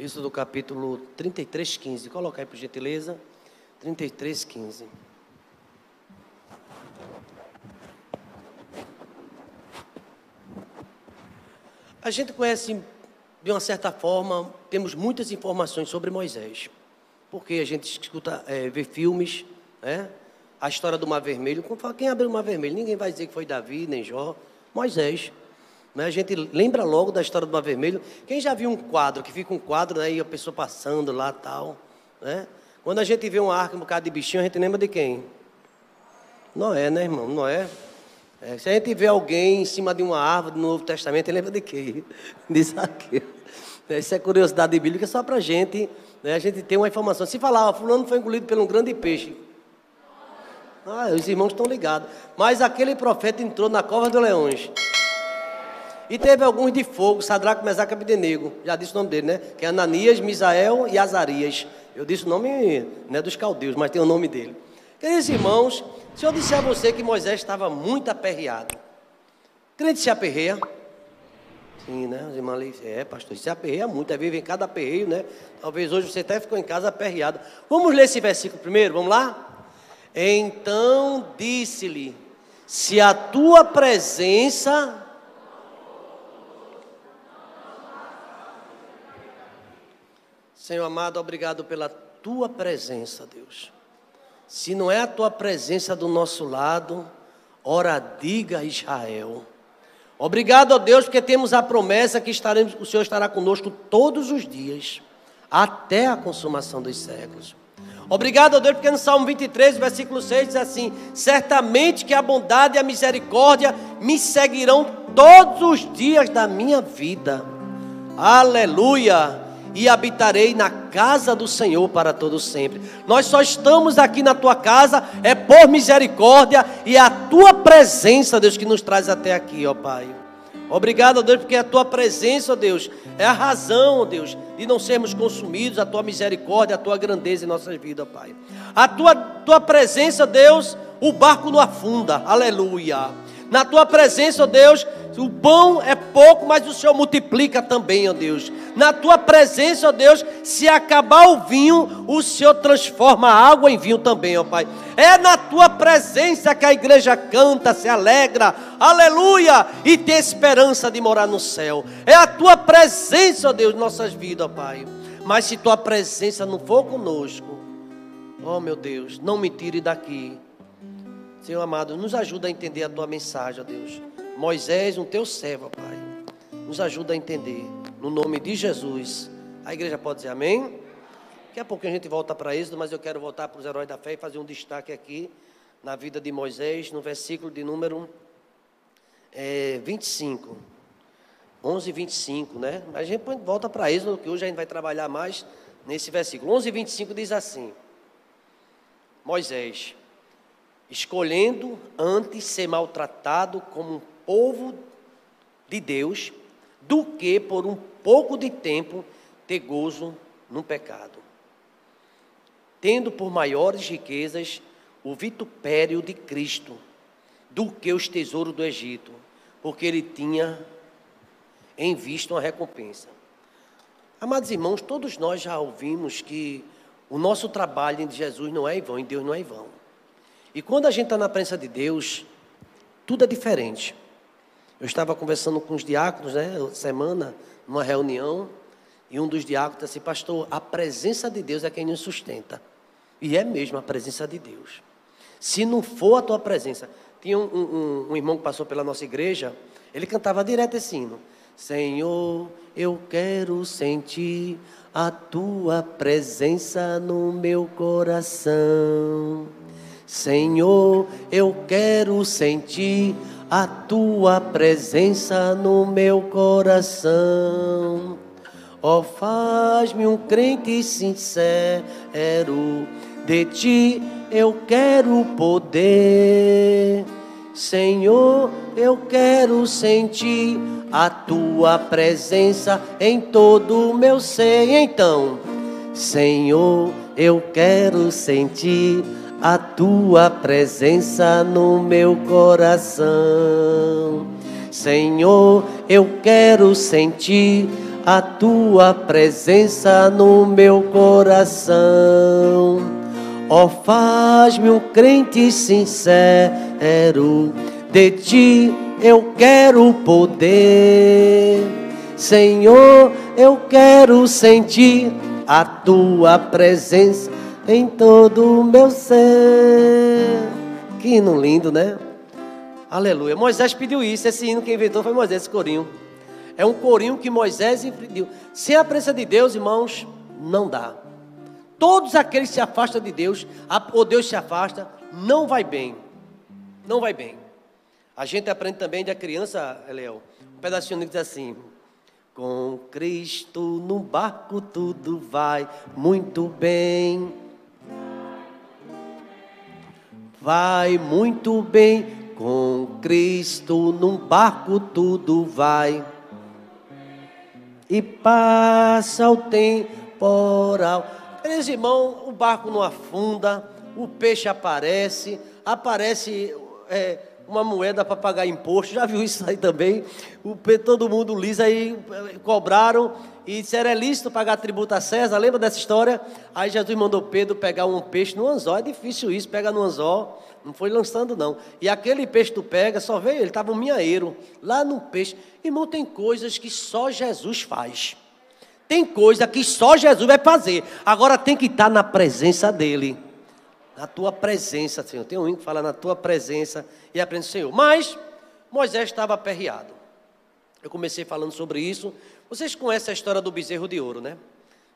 Êxodo do capítulo 33:15. Coloca aí, por gentileza. 33:15. A gente conhece, de uma certa forma, temos muitas informações sobre Moisés. Porque a gente escuta, vê filmes, né? A história do Mar Vermelho. Quem abriu o Mar Vermelho? Ninguém vai dizer que foi Davi, nem Jó. Moisés. Né? A gente lembra logo da história do Mar Vermelho. Quem já viu um quadro, que fica um quadro, né, e a pessoa passando lá e tal, né? Quando a gente vê um arco, um bocado de bichinho, a gente lembra de quem? Noé, né, irmão? Noé. Se a gente vê alguém em cima de uma árvore no Novo Testamento, a gente lembra de quem? De Zaqueu. Isso é curiosidade bíblica só para a gente, né? A gente tem uma informação. Se falar, fulano foi engolido por um grande peixe. Os irmãos estão ligados. Mas aquele profeta entrou na cova dos leões. E teve alguns de fogo, Sadraque, Mesaque e Abdenego. Já disse o nome dele, né? Que é Ananias, Misael e Azarias. Eu disse o nome, não é dos caldeus, mas tem o nome dele. Queridos irmãos, se eu disser a você que Moisés estava muito aperreado, crente se aperreia? Sim, né? Os irmãos ali, pastor, se aperreia muito, vive em cada aperreio, né? Talvez hoje você até ficou em casa aperreado. Vamos ler esse versículo primeiro, vamos lá? Então disse-lhe, se a tua presença... Senhor amado, obrigado pela tua presença, Deus. Se não é a tua presença do nosso lado, ora diga Israel. Obrigado, ó Deus, porque temos a promessa que o Senhor estará conosco todos os dias, até a consumação dos séculos. Obrigado, ó Deus, porque no Salmo 23, versículo 6, diz assim, certamente que a bondade e a misericórdia me seguirão todos os dias da minha vida. Aleluia! E habitarei na casa do Senhor para todo sempre. Nós só estamos aqui na tua casa, é por misericórdia e a tua presença, Deus, que nos traz até aqui, ó Pai. Obrigado, ó Deus, porque a tua presença, ó Deus, é a razão, ó Deus, de não sermos consumidos, a tua misericórdia, a tua grandeza em nossas vidas, ó Pai. A tua presença, Deus, o barco não afunda, aleluia. Na tua presença, ó Deus, o pão é pouco, mas o Senhor multiplica também, ó Deus. Na tua presença, ó Deus, se acabar o vinho, o Senhor transforma a água em vinho também, ó Pai. É na tua presença que a igreja canta, se alegra, aleluia, e tem esperança de morar no céu. É a tua presença, ó Deus, em nossas vidas, ó Pai. Mas se tua presença não for conosco, ó meu Deus, não me tire daqui. Senhor amado, nos ajuda a entender a tua mensagem, ó Deus. Moisés, um teu servo, ó Pai, nos ajuda a entender, no nome de Jesus. A igreja pode dizer amém? Daqui a pouco a gente volta para Êxodo, mas eu quero voltar para os heróis da fé e fazer um destaque aqui na vida de Moisés, no versículo de número 25, 11 e 25, né? Mas a gente volta para Êxodo, que hoje a gente vai trabalhar mais nesse versículo. 11 e 25 diz assim, Moisés, escolhendo antes ser maltratado como um povo de Deus, do que por um pouco de tempo ter gozo no pecado, tendo por maiores riquezas o vitupério de Cristo, do que os tesouros do Egito, porque ele tinha em vista uma recompensa. Amados irmãos, todos nós já ouvimos que o nosso trabalho em Jesus não é em vão, em Deus não é em vão. E quando a gente está na presença de Deus, tudo é diferente. Eu estava conversando com os diáconos, né, semana, numa reunião, e um dos diáconos disse assim, pastor, a presença de Deus é quem nos sustenta. E é mesmo a presença de Deus. Se não for a tua presença... Tinha um irmão que passou pela nossa igreja, ele cantava direto esse hino. Senhor, eu quero sentir a tua presença no meu coração. Senhor, eu quero sentir a tua presença no meu coração. Ó, faz-me um crente sincero, de ti eu quero poder. Senhor, eu quero sentir a tua presença em todo o meu ser. Então, Senhor, eu quero sentir a tua presença no meu coração. Senhor, eu quero sentir a tua presença no meu coração. Ó, faz-me um crente sincero, de ti eu quero poder. Senhor, eu quero sentir a tua presença em todo o meu ser. Que hino lindo, né? Aleluia. Moisés pediu isso. Esse hino quem inventou foi Moisés, esse corinho. É um corinho que Moisés pediu. Sem a presença de Deus, irmãos, não dá. Todos aqueles que se afastam de Deus, ou Deus se afasta, não vai bem. Não vai bem. A gente aprende também da criança, Léo, um pedacinho que diz assim: com Cristo no barco tudo vai muito bem. Vai muito bem. Com Cristo num barco tudo vai. E passa o temporal. Queridos irmãos, o barco não afunda, o peixe aparece uma moeda para pagar imposto. Já viu isso aí também? Todo mundo lisa aí, cobraram e disseram: é lícito pagar tributo a César. Lembra dessa história? Aí Jesus mandou Pedro pegar um peixe no anzol. É difícil isso, pega no anzol. Não foi lançando não. E aquele peixe que tu pega, só veio, ele estava um minhaeiro lá no peixe. Irmão, tem coisas que só Jesus faz. Tem coisa que só Jesus vai fazer. Agora tem que estar na presença dele. Na tua presença, Senhor. Tem um hino que fala na tua presença e aprende, Senhor. Mas Moisés estava aperreado. Eu comecei falando sobre isso. Vocês conhecem a história do bezerro de ouro, né?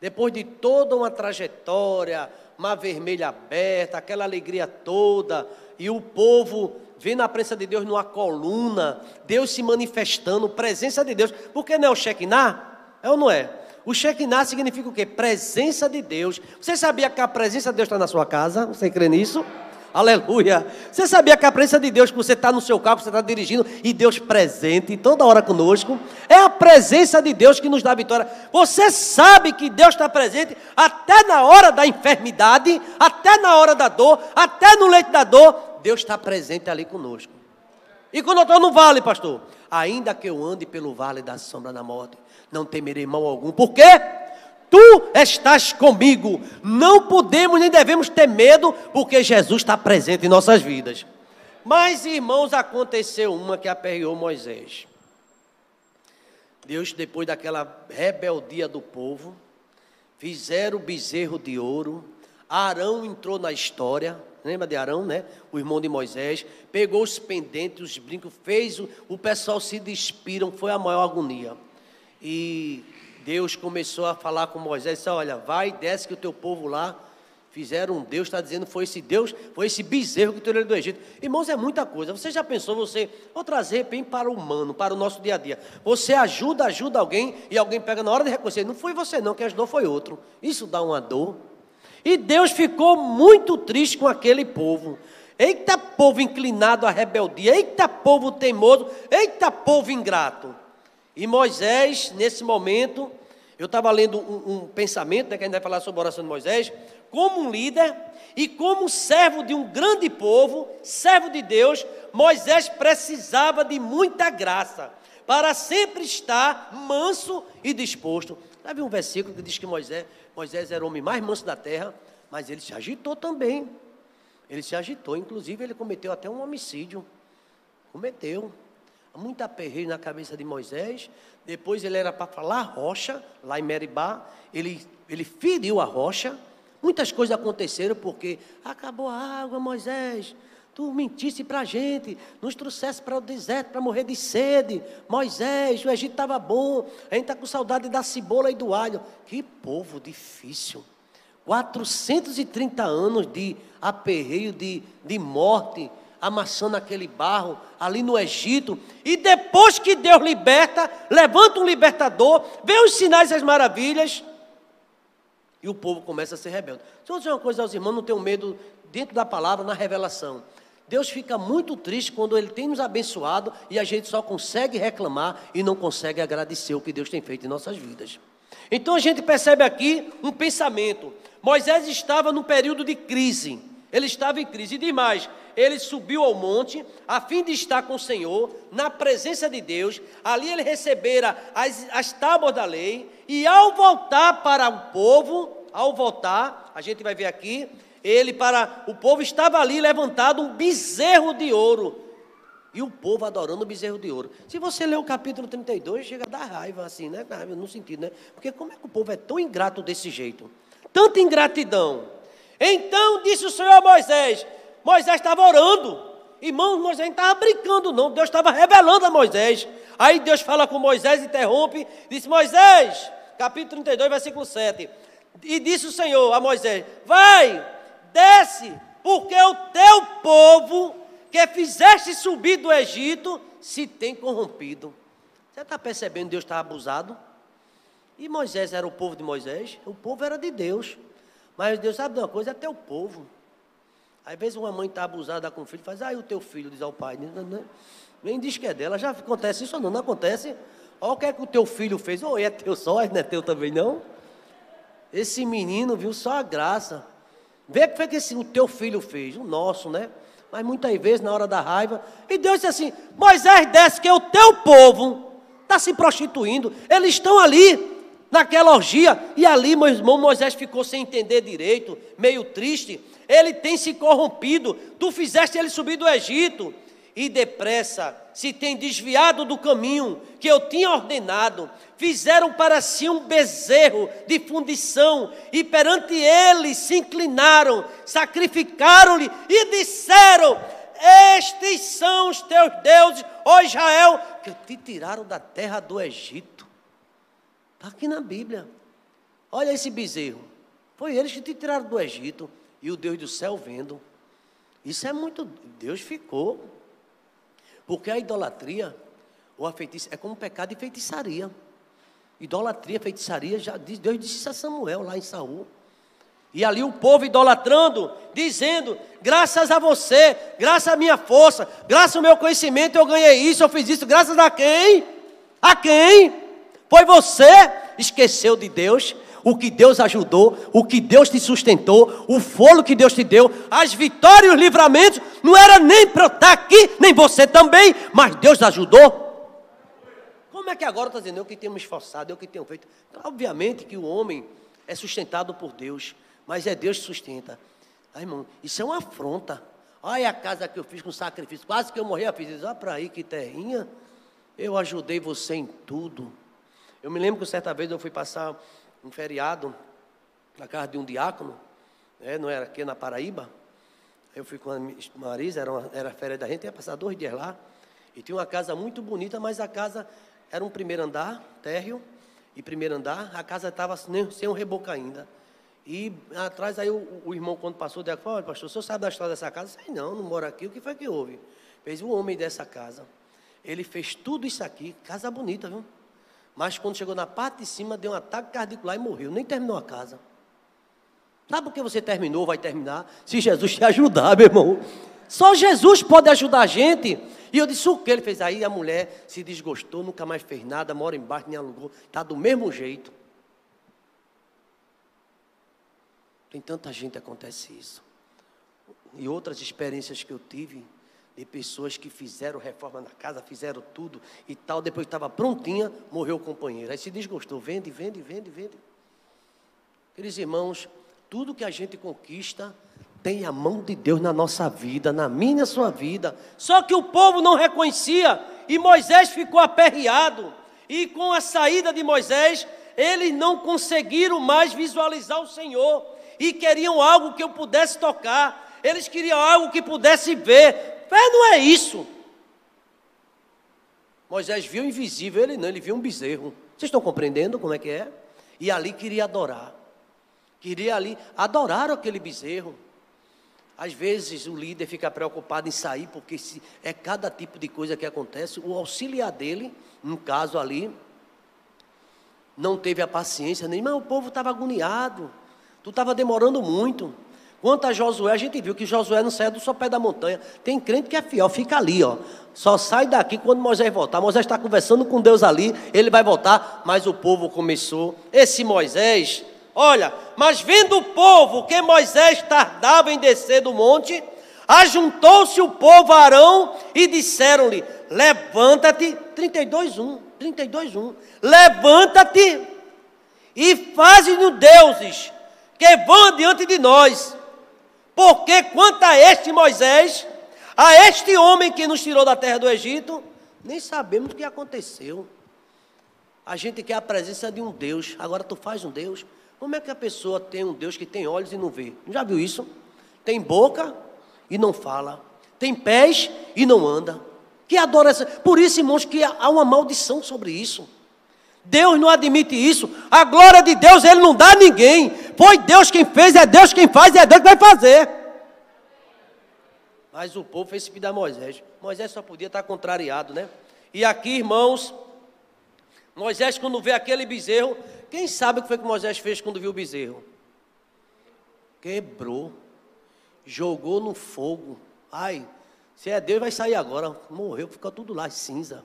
Depois de toda uma trajetória, Mar Vermelho aberta, aquela alegria toda, e o povo vendo a presença de Deus numa coluna, Deus se manifestando, presença de Deus. Porque não é o Shekinah? É ou não é? O Shekinah significa o quê? Presença de Deus. Você sabia que a presença de Deus está na sua casa? Você crê nisso? Aleluia. Você sabia que a presença de Deus, que você está no seu carro, que você está dirigindo, e Deus presente toda hora conosco? É a presença de Deus que nos dá vitória. Você sabe que Deus está presente até na hora da enfermidade, até na hora da dor, até no leito da dor, Deus está presente ali conosco. E quando eu estou no vale, pastor, ainda que eu ande pelo vale da sombra da morte, não temerei mal algum. Por quê? Tu estás comigo. Não podemos nem devemos ter medo, porque Jesus está presente em nossas vidas. Mas, irmãos, aconteceu uma que aperreou Moisés. Deus, depois daquela rebeldia do povo, fizeram o bezerro de ouro. Arão entrou na história. Lembra de Arão, né? O irmão de Moisés. Pegou os pendentes, os brincos, fez o pessoal se despiram. Foi a maior agonia. E Deus começou a falar com Moisés, disse: olha, vai, desce que o teu povo lá fizeram um Deus, está dizendo, foi esse Deus, foi esse bezerro que tirou ele do Egito. Irmãos, é muita coisa. Você já pensou, vou trazer bem para o humano, para o nosso dia a dia. Você ajuda alguém e alguém pega na hora de reconhecer, não foi você não, quem ajudou foi outro. Isso dá uma dor. E Deus ficou muito triste com aquele povo. Eita povo inclinado à rebeldia, eita povo teimoso, eita povo ingrato. E Moisés, nesse momento, eu estava lendo um pensamento, né, que a gente vai falar sobre a oração de Moisés, como um líder e como servo de um grande povo, servo de Deus, Moisés precisava de muita graça, para sempre estar manso e disposto. Sabe um versículo que diz que Moisés era o homem mais manso da terra, mas ele se agitou também. Ele se agitou, inclusive ele cometeu até um homicídio. Cometeu. Muito aperreio na cabeça de Moisés. Depois ele era para falar a rocha, lá em Meribá. Ele feriu a rocha. Muitas coisas aconteceram porque acabou a água, Moisés. Tu mentisse para a gente, nos trouxesse para o deserto para morrer de sede. Moisés, o Egito estava bom, a gente está com saudade da cebola e do alho. Que povo difícil. 430 anos de aperreio, de morte, amassando aquele barro ali no Egito. E depois que Deus liberta, levanta um libertador, vê os sinais e as maravilhas, e o povo começa a ser rebelde. Deixa eu dizer uma coisa aos irmãos, não tenham medo dentro da palavra, na revelação. Deus fica muito triste quando Ele tem nos abençoado e a gente só consegue reclamar e não consegue agradecer o que Deus tem feito em nossas vidas. Então a gente percebe aqui um pensamento. Moisés estava num período de crise. Ele estava em crise. E demais, ele subiu ao monte a fim de estar com o Senhor, na presença de Deus. Ali ele recebera as tábuas da lei. E ao voltar para o povo, a gente vai ver aqui, para o povo estava ali levantado um bezerro de ouro. E o povo adorando o bezerro de ouro. Se você ler o capítulo 32, chega a dar raiva assim, né? No sentido, né? Porque como é que o povo é tão ingrato desse jeito? Tanta ingratidão. Então disse o Senhor a Moisés. Moisés estava orando. Irmão, Moisés não estava brincando não. Deus estava revelando a Moisés. Aí Deus fala com Moisés, interrompe. Disse: Moisés, capítulo 32, versículo 7. E disse o Senhor a Moisés: vai, desce, porque o teu povo que fizeste subir do Egito se tem corrompido. Você está percebendo que Deus está abusado? E Moisés era o povo de Moisés? O povo era de Deus. Mas Deus sabe de uma coisa, é teu povo. Às vezes uma mãe está abusada com o filho, faz, o teu filho, diz ao pai, nem diz que é dela. Já acontece isso ou não? Não acontece? Olha o que é que o teu filho fez. É teu só, não é teu também não? Esse menino viu só a graça. Vê o que foi que o teu filho fez, o nosso, né? Mas muitas vezes, na hora da raiva, e Deus disse assim: Moisés, desce, que o teu povo está se prostituindo, eles estão ali, naquela orgia, e ali, meu irmão, Moisés ficou sem entender direito, meio triste. Ele tem se corrompido, tu fizeste ele subir do Egito, e depressa se tem desviado do caminho que eu tinha ordenado. Fizeram para si um bezerro de fundição, e perante ele se inclinaram, sacrificaram-lhe e disseram: estes são os teus deuses, ó Israel, que te tiraram da terra do Egito. Está aqui na Bíblia. Olha esse bezerro. Foi eles que te tiraram do Egito. E o Deus do céu vendo. Isso é muito... Deus ficou. Porque a idolatria, ou a feitiçaria, é como um pecado de feitiçaria. Idolatria, feitiçaria, Deus disse isso a Samuel, lá em Saul. E ali o povo idolatrando, dizendo: graças a você, graças à minha força, graças ao meu conhecimento, eu ganhei isso, eu fiz isso. Graças a quem? A quem? Foi você? Esqueceu de Deus? O que Deus ajudou, o que Deus te sustentou, o fôlego que Deus te deu, as vitórias e os livramentos, não era nem para eu estar aqui, nem você também, mas Deus ajudou. Como é que agora está dizendo, eu que tenho me esforçado, eu que tenho feito? Então, obviamente que o homem é sustentado por Deus, mas é Deus que sustenta. Irmão, isso é uma afronta. Olha a casa que eu fiz com sacrifício, quase que eu morri, eu fiz, olha para aí que terrinha, eu ajudei você em tudo. Eu me lembro que certa vez eu fui passar um feriado na casa de um diácono, não era aqui na Paraíba. Eu fui com a Marisa, era férias da gente, ia passar 2 dias lá, e tinha uma casa muito bonita, mas a casa era um primeiro andar, térreo, e primeiro andar, a casa estava sem um reboco ainda. E atrás aí o irmão, quando passou, disse: olha, pastor, o senhor sabe da história dessa casa? Eu sei não moro aqui, o que foi que houve? Fez o homem dessa casa, ele fez tudo isso aqui, casa bonita, viu? Mas quando chegou na parte de cima, deu um ataque cardíaco lá e morreu. Nem terminou a casa. Sabe por que você terminou, vai terminar? Se Jesus te ajudar, meu irmão. Só Jesus pode ajudar a gente. E eu disse: o que ele fez? Aí a mulher se desgostou, nunca mais fez nada, mora embaixo, nem alugou. Está do mesmo jeito. Tem tanta gente que acontece isso. E outras experiências que eu tive, de pessoas que fizeram reforma na casa, fizeram tudo e tal, depois que estava prontinha, morreu o companheiro. Aí se desgostou, vende. Queridos irmãos, tudo que a gente conquista tem a mão de Deus na nossa vida, na minha e na sua vida. Só que o povo não reconhecia e Moisés ficou aperreado. E com a saída de Moisés, eles não conseguiram mais visualizar o Senhor e queriam algo que eu pudesse tocar. Eles queriam algo que pudesse ver. Fé não é isso. Moisés viu o invisível, ele não, ele viu um bezerro. Vocês estão compreendendo como é que é? E ali queria adorar. Queria ali, adoraram aquele bezerro. Às vezes o líder fica preocupado em sair, porque é cada tipo de coisa que acontece. O auxiliar dele, no caso ali, não teve a paciência, nem, mas o povo estava agoniado. Tu estava demorando muito. Quanto a Josué, a gente viu que Josué não saia do só pé da montanha. Tem crente que é fiel, fica ali, ó. Só sai daqui quando Moisés voltar. Moisés está conversando com Deus ali, ele vai voltar, mas o povo começou. Esse Moisés olha, mas vendo o povo que Moisés tardava em descer do monte, ajuntou-se o povo a Arão e disseram-lhe, levanta-te, 32:1, levanta-te e faze-nos deuses que vão adiante de nós, porque quanto a este Moisés, a este homem que nos tirou da terra do Egito, nem sabemos o que aconteceu. A gente quer a presença de um Deus, agora tu faz um Deus. Como é que a pessoa tem um Deus que tem olhos e não vê? Já viu isso? Tem boca e não fala, tem pés e não anda. Que adora essa. Por isso, irmãos, que há uma maldição sobre isso. Deus não admite isso. A glória de Deus Ele não dá a ninguém. Foi Deus quem fez, é Deus quem faz e é Deus que vai fazer. Mas o povo fez seguir a Moisés. Moisés só podia estar contrariado, né? E aqui, irmãos, Moisés, quando vê aquele bezerro, quem sabe o que foi que Moisés fez quando viu o bezerro? Quebrou, jogou no fogo. Ai, se é Deus, vai sair agora. Morreu, ficou tudo lá, cinza.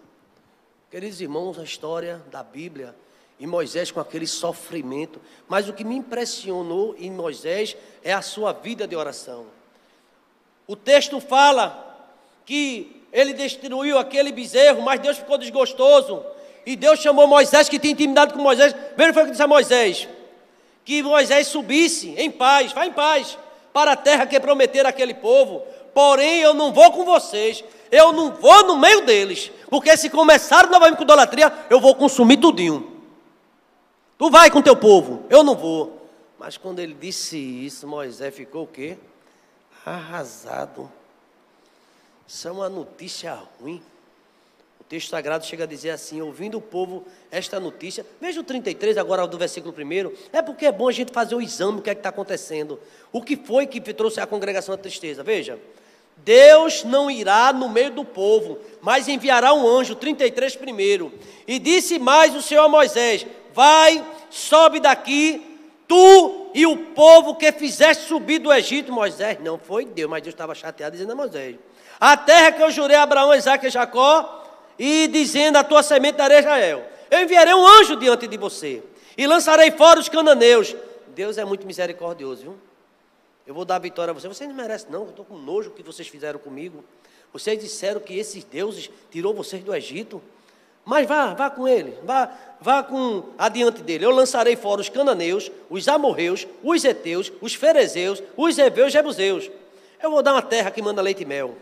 Queridos irmãos, a história da Bíblia, e Moisés com aquele sofrimento. Mas o que me impressionou em Moisés é a sua vida de oração. O texto fala que ele destruiu aquele bezerro, mas Deus ficou desgostoso. E Deus chamou Moisés, que tinha intimidade com Moisés. Veja o que disse a Moisés: que Moisés subisse em paz, vá em paz, para a terra que prometera aquele povo. Porém, eu não vou com vocês, eu não vou no meio deles, porque se começarem novamente com idolatria, eu vou consumir tudinho. Tu vai com teu povo, eu não vou. Mas quando ele disse isso, Moisés ficou o quê? Arrasado. Isso é uma notícia ruim. O texto sagrado chega a dizer assim, ouvindo o povo esta notícia. Veja o 33 agora do versículo 1. É porque é bom a gente fazer o exame, o que é que está acontecendo. O que foi que trouxe a congregação à tristeza? Veja, Deus não irá no meio do povo, mas enviará um anjo, 33 primeiro. E disse mais o Senhor a Moisés, vai, sobe daqui, tu e o povo que fizeste subir do Egito. Moisés, não foi Deus, mas Deus estava chateado dizendo a Moisés, a terra que eu jurei a Abraão, Isaque e Jacó, e dizendo a tua semente darei a Israel. Eu enviarei um anjo diante de você, e lançarei fora os cananeus. Deus é muito misericordioso, viu? Eu vou dar a vitória a você. Vocês não merecem não, eu estou com nojo do que vocês fizeram comigo. Vocês disseram que esses deuses tirou vocês do Egito. Mas vá com ele, vá com adiante dele. Eu lançarei fora os cananeus, os amorreus, os heteus, os ferezeus, os heveus e os jebuseus. Eu vou dar uma terra que manda leite e mel.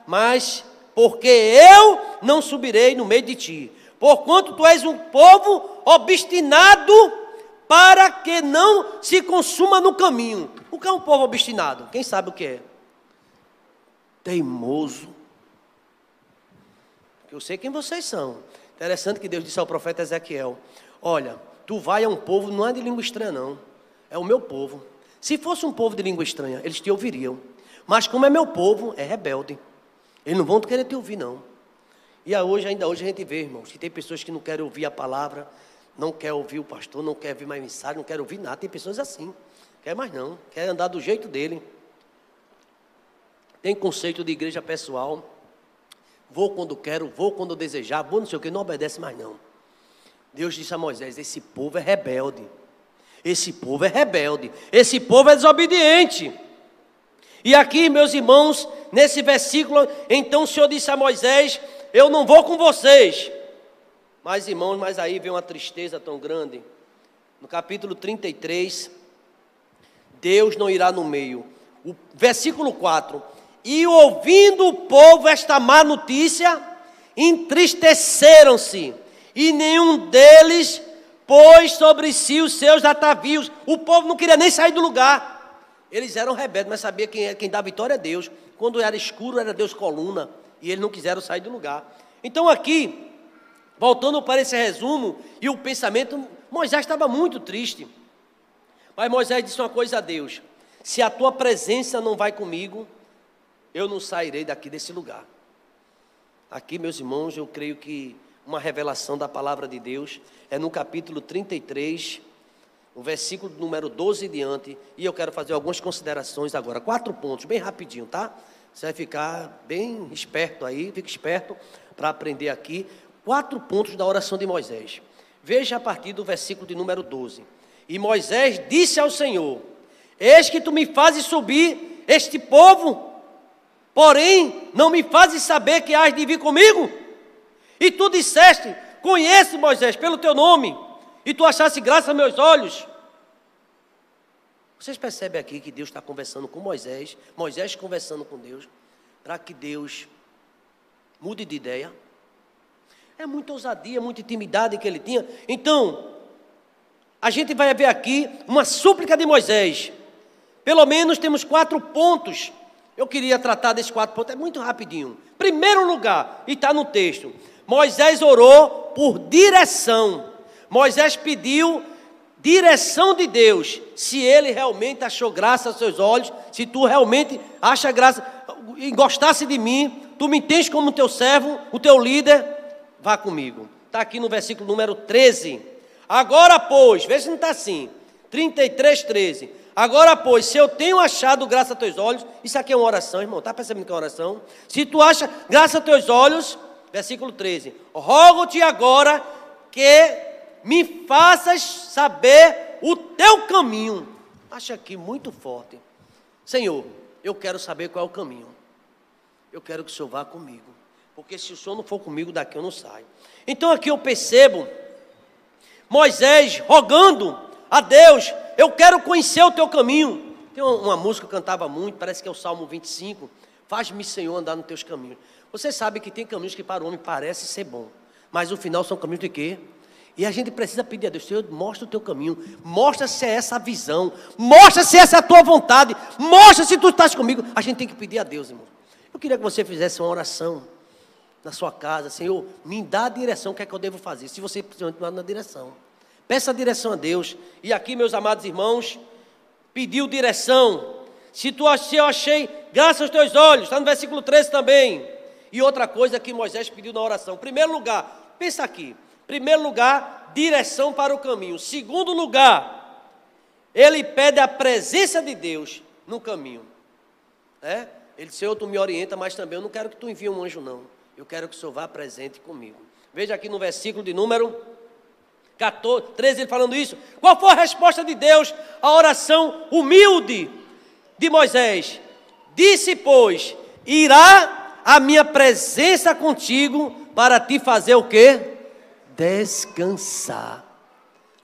Mas porque eu não subirei no meio de ti, porquanto tu és um povo obstinado, para que não se consuma no caminho. O que é um povo obstinado? Quem sabe o que é? Teimoso. Eu sei quem vocês são. Interessante que Deus disse ao profeta Ezequiel, olha, tu vai a um povo, não é de língua estranha não, é o meu povo. Se fosse um povo de língua estranha, eles te ouviriam. Mas como é meu povo, é rebelde. Eles não vão querer te ouvir não. E ainda hoje a gente vê, irmãos, que tem pessoas que não querem ouvir a palavra, não quer ouvir o pastor, não quer ouvir mais mensagem, não quer ouvir nada. Tem pessoas assim, quer mais não, quer andar do jeito dele. Tem conceito de igreja pessoal, vou quando quero, vou quando desejar, vou não sei o que, não obedece mais não. Deus disse a Moisés, esse povo é rebelde, esse povo é rebelde, esse povo é desobediente. E aqui, meus irmãos, nesse versículo, então o Senhor disse a Moisés, eu não vou com vocês. Mas, irmãos, mas aí vem uma tristeza tão grande. No capítulo 33, Deus não irá no meio. O versículo 4. E ouvindo o povo esta má notícia, entristeceram-se, e nenhum deles pôs sobre si os seus atavios. O povo não queria nem sair do lugar. Eles eram rebeldes, mas sabia quem dá vitória é Deus. Quando era escuro, era Deus coluna, e eles não quiseram sair do lugar. Então aqui, voltando para esse resumo e o pensamento, Moisés estava muito triste. Mas Moisés disse uma coisa a Deus, se a tua presença não vai comigo, eu não sairei daqui desse lugar. Aqui, meus irmãos, eu creio que uma revelação da palavra de Deus é no capítulo 33, o versículo número 12 e diante, e eu quero fazer algumas considerações agora, 4 pontos, bem rapidinho, tá? Você vai ficar bem esperto aí, fica esperto para aprender aqui, 4 pontos da oração de Moisés. Veja a partir do versículo de número 12. E Moisés disse ao Senhor: eis que tu me fazes subir este povo, porém não me fazes saber que hás de vir comigo. E tu disseste: conhece, Moisés, pelo teu nome, e tu achaste graça aos meus olhos. Vocês percebem aqui que Deus está conversando com Moisés, Moisés conversando com Deus, para que Deus mude de ideia? É muita ousadia, muita intimidade que ele tinha. Então, a gente vai ver aqui uma súplica de Moisés. Pelo menos temos 4 pontos. Eu queria tratar desses 4 pontos, é muito rapidinho. Primeiro lugar, e está no texto, Moisés orou por direção. Moisés pediu direção de Deus, se ele realmente achou graça aos seus olhos, se tu realmente acha graça, e gostasse de mim, tu me tens como teu servo, o teu líder, vá comigo. Está aqui no versículo número 13. Agora, pois, veja se não está assim, 33, 13. Agora, pois, se eu tenho achado graça aos teus olhos, isso aqui é uma oração, irmão, está percebendo que é uma oração? Se tu acha graça aos teus olhos, versículo 13, rogo-te agora que me faças saber o teu caminho. Acho aqui muito forte. Senhor, eu quero saber qual é o caminho. Eu quero que o Senhor vá comigo. Porque se o Senhor não for comigo, daqui eu não saio. Então aqui eu percebo Moisés rogando a Deus: eu quero conhecer o teu caminho. Tem uma música que eu cantava muito, parece que é o Salmo 25. Faz-me, Senhor, andar nos teus caminhos. Você sabe que tem caminhos que para o homem parece ser bom, mas no final são caminhos de quê? E a gente precisa pedir a Deus: Senhor, mostra o teu caminho, mostra se é essa a visão, mostra se essa é a tua vontade, mostra se tu estás comigo. A gente tem que pedir a Deus, irmão. Eu queria que você fizesse uma oração na sua casa: Senhor, me dá a direção, o que é que eu devo fazer? Se você precisar na direção, peça a direção a Deus. E aqui, meus amados irmãos, pediu direção. Se eu achei graça aos teus olhos, está no versículo 13 também. E outra coisa que Moisés pediu na oração: primeiro lugar, pensa aqui, primeiro lugar, direção para o caminho. Segundo lugar, ele pede a presença de Deus no caminho. Ele disse: Senhor, tu me orienta, mas também eu não quero que tu envie um anjo, não. Eu quero que o Senhor vá presente comigo. Veja aqui no versículo de número 13, ele falando isso. Qual foi a resposta de Deus à oração humilde de Moisés? Disse, pois: irá a minha presença contigo para te fazer o quê? Descansar.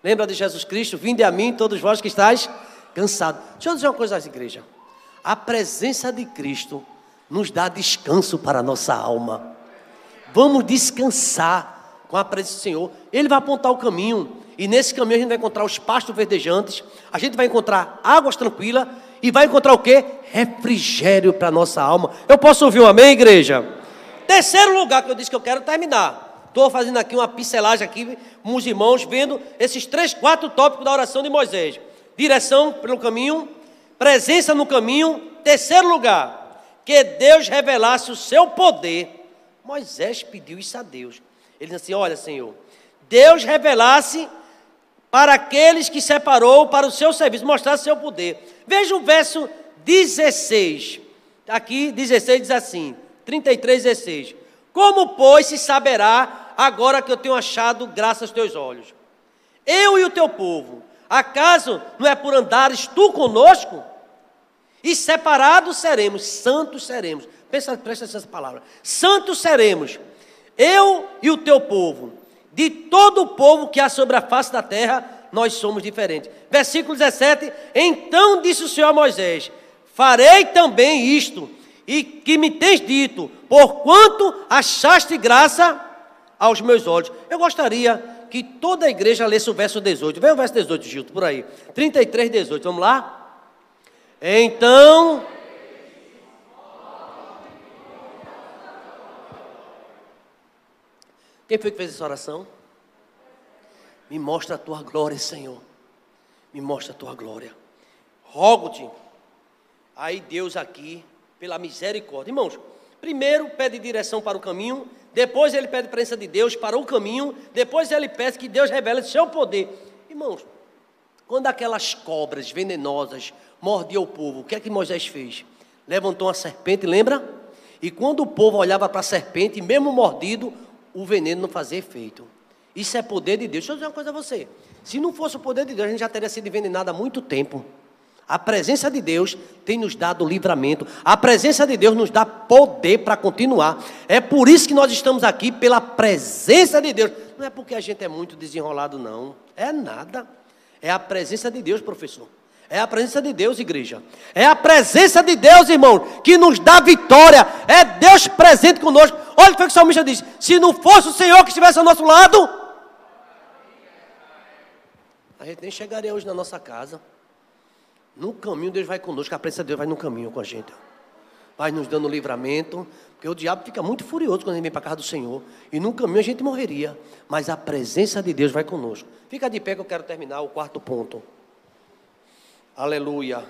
Lembra de Jesus Cristo? Vinde a mim, todos vós que estáis cansados. Deixa eu dizer uma coisa às igrejas. A presença de Cristo nos dá descanso para a nossa alma. Vamos descansar com a presença do Senhor. Ele vai apontar o caminho. E nesse caminho a gente vai encontrar os pastos verdejantes. A gente vai encontrar águas tranquilas. E vai encontrar o quê? Refrigério para a nossa alma. Eu posso ouvir um amém, igreja? Terceiro lugar que eu disse que eu quero terminar. Estou fazendo aqui uma pincelagem aqui com os irmãos, vendo esses 3, 4 tópicos da oração de Moisés. Direção pelo caminho, presença no caminho. Terceiro lugar, que Deus revelasse o seu poder. Moisés pediu isso a Deus. Ele disse assim: olha, Senhor, Deus revelasse para aqueles que separou para o seu serviço, mostrasse o seu poder. Veja o verso 16. Aqui, 16 diz assim, 33, 16. Como, pois, se saberá agora que eu tenho achado graça aos teus olhos? Eu e o teu povo, acaso não é por andares tu conosco? E separados seremos, santos seremos. Presta essa palavra. Santos seremos, eu e o teu povo. De todo o povo que há sobre a face da terra, nós somos diferentes. Versículo 17. Então disse o Senhor a Moisés: farei também isto, e que me tens dito, porquanto achaste graça aos meus olhos. Eu gostaria que toda a igreja lesse o verso 18. Vem o verso 18, Gilto, por aí. 33, 18. Vamos lá? Então... Quem foi que fez essa oração? Me mostra a tua glória, Senhor. Me mostra a tua glória. Rogo-te. Aí Deus aqui, pela misericórdia. Irmãos, primeiro pede direção para o caminho, depois ele pede presença de Deus para o caminho, depois ele pede que Deus revele o seu poder. Irmãos, quando aquelas cobras venenosas mordiam o povo, o que é que Moisés fez? Levantou uma serpente, lembra? E quando o povo olhava para a serpente, mesmo mordido, o veneno não fazia efeito. Isso é poder de Deus. Deixa eu dizer uma coisa a você. Se não fosse o poder de Deus, a gente já teria sido envenenado há muito tempo. A presença de Deus tem nos dado livramento. A presença de Deus nos dá poder para continuar. É por isso que nós estamos aqui, pela presença de Deus. Não é porque a gente é muito desenrolado, não. É nada. É a presença de Deus, professor. É a presença de Deus, igreja. É a presença de Deus, irmão, que nos dá vitória. É Deus presente conosco. Olha o que o salmista diz: se não fosse o Senhor que estivesse ao nosso lado, a gente nem chegaria hoje na nossa casa. No caminho Deus vai conosco, a presença de Deus vai no caminho com a gente. Vai nos dando livramento, porque o diabo fica muito furioso quando ele vem para a casa do Senhor. E no caminho a gente morreria, mas a presença de Deus vai conosco. Fica de pé que eu quero terminar o quarto ponto. Aleluia.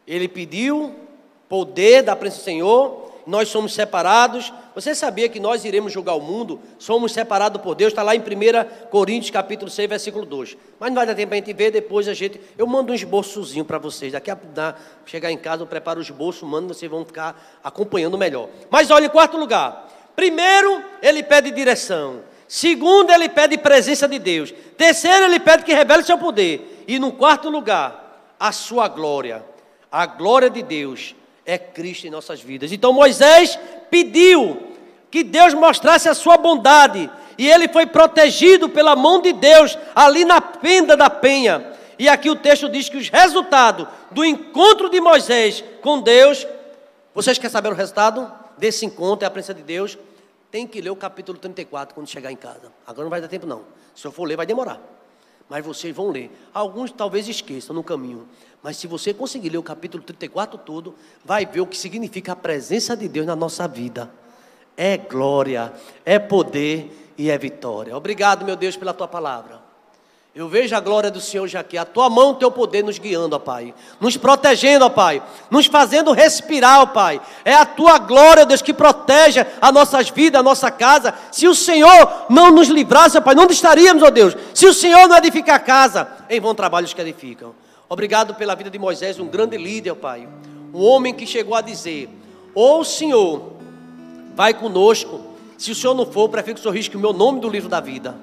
Ele pediu poder da presença do Senhor. Nós somos separados. Você sabia que nós iremos julgar o mundo? Somos separados por Deus. Está lá em 1 Coríntios capítulo 6, versículo 2. Mas não vai dar tempo para a gente ver. Depois eu mando um esboçozinho para vocês. Daqui a chegar em casa eu preparo o esboço, mando, vocês vão ficar acompanhando melhor. Mas olha, em quarto lugar, primeiro ele pede direção. Segundo, ele pede presença de Deus. Terceiro, ele pede que revele seu poder. E no quarto lugar, a sua glória. A glória de Deus é Cristo em nossas vidas. Então Moisés pediu que Deus mostrasse a sua bondade. E ele foi protegido pela mão de Deus ali na fenda da penha. E aqui o texto diz que os resultados do encontro de Moisés com Deus, vocês querem saber o resultado desse encontro, é a presença de Deus? Tem que ler o capítulo 34 quando chegar em casa. Agora não vai dar tempo não. Se eu for ler vai demorar. Mas vocês vão ler. Alguns talvez esqueçam no caminho. Mas se você conseguir ler o capítulo 34 todo, vai ver o que significa a presença de Deus na nossa vida. É glória, é poder e é vitória. Obrigado, meu Deus, pela tua palavra. Eu vejo a glória do Senhor já aqui. A tua mão, o teu poder nos guiando, ó Pai. Nos protegendo, ó Pai. Nos fazendo respirar, ó Pai. É a tua glória, Deus, que protege as nossas vidas, a nossa casa. Se o Senhor não nos livrasse, ó Pai, não estaríamos, ó Deus. Se o Senhor não edificar a casa, em vão trabalho os que edificam. Obrigado pela vida de Moisés, um grande líder, ó Pai. Um homem que chegou a dizer: ou o Senhor vai conosco, se o Senhor não for, eu prefiro que o Senhor risque o meu nome do livro da vida.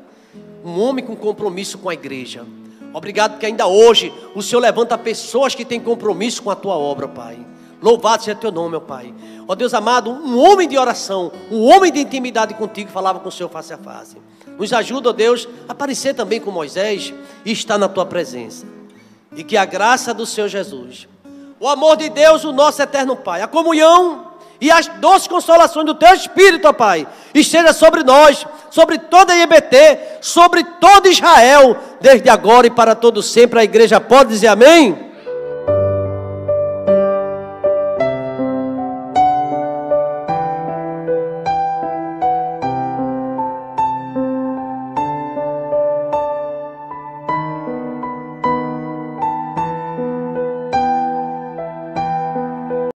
Um homem com compromisso com a igreja. Obrigado porque ainda hoje o Senhor levanta pessoas que têm compromisso com a tua obra, Pai. Louvado seja teu nome, ó Pai. Ó Deus amado, um homem de oração, um homem de intimidade contigo, falava com o Senhor face a face. Nos ajuda, ó Deus, a aparecer também com Moisés e estar na tua presença. E que a graça do Senhor Jesus, o amor de Deus, o nosso eterno Pai, a comunhão e as doces consolações do teu Espírito, ó Pai, esteja sobre nós, sobre toda a IBT, sobre todo Israel, desde agora e para todo sempre. A igreja pode dizer amém?